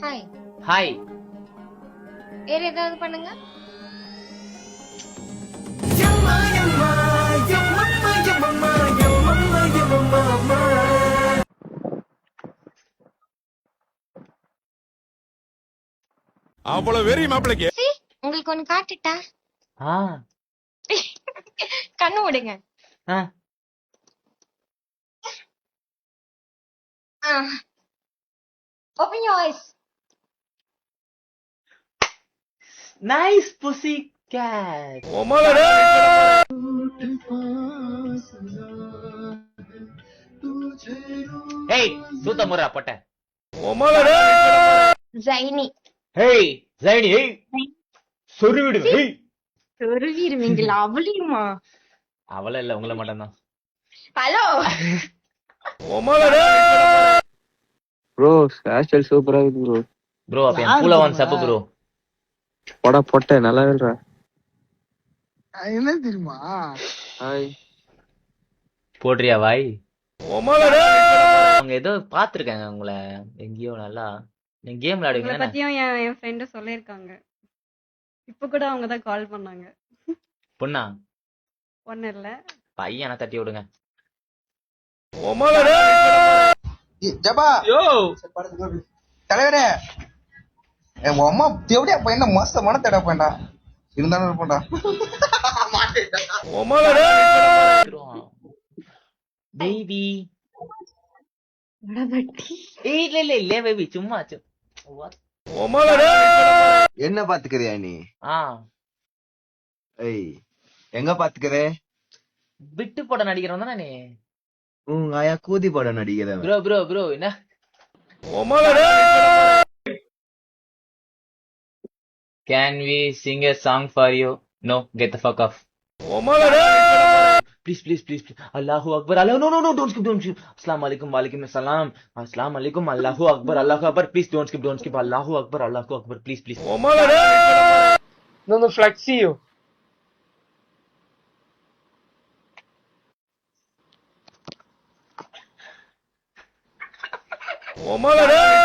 Hi. Hi. வேற ஏதாவது பண்ணுங்க. அவ்வளவு வெறி மாப்பிளைக்கு. See, உங்களுக்கு ஒண்ணு காட்டுட்டா? ஆ கண்ணு மூடுங்க. ஆ Open your eyes. Nice pussy cat. ஒமலடே. ஹேய் சூத்தமுரா போட்ட. ஒமலடே. ஜைனி. ஹேய் ஜைனி. ஹேய் சொருவிடு. ஹேய் சொருகிருவீங்களா? அவளையுமா? அவள இல்ல உங்களை மட்டும் தான். ஹலோ. ஒமலடே. ப்ரோ ஹேர் ஸ்டைல் சூப்பரா இருக்கு ப்ரோ. ப்ரோ அப்ப என் பூல வந்து சப்பு ப்ரோ. போடா பொட்ட நல்லா இல்லடா. என்ன தெரியுமா? ஹாய் போடுறியா வாய்? ஒமலடே. அவங்க ஏதோ பாத்துருக்காங்க உங்களை எங்கேயோ நல்லா. நீங்க கேம் உங்களை விளையாடுவீங்க. பத்தியும் என் ஃப்ரெண்டு சொல்லியிருக்காங்க. இப்ப கூட அவங்க தான் கால் பண்ணாங்க. பொண்ணா ஒன்னும் இல்ல. பையனை தட்டி விடுங்க. ஒமலடே. ஜபா யோ தலைவரே, என் அம்மா தேவடியா பையன் மோசமான தடவை பையன்டா இருந்தாலும் இருப்பேன்டா. ஒமலடே. பேபி. இல்ல இல்ல இல்ல பேபி சும்மா ஒமலடே. என்ன பாத்துக்கிறியா நீ? ஆ ஏய் எங்க பாத்துக்கிற? விட்டு போட நடிக்கிறவன் தானே நீ? உங்க ஆயா கூதி போட நடிக்கிறவன். ப்ரோ ப்ரோ ப்ரோ என்ன? ஒமலடே. Can we sing a song for you? No, get the fuck off. ஒமலடே. Please, please, please, please. Allahu Akbar. Allah, no, no, no, don't skip, don't skip. Assalamu alaikum, walaikum assalam. Assalamu alaikum, Allahu Akbar, Allahu Akbar. Please don't skip, don't skip. Allahu Akbar, Allahu Akbar. Please, please. ஒமலடே. No, flexio. ஒமலடே.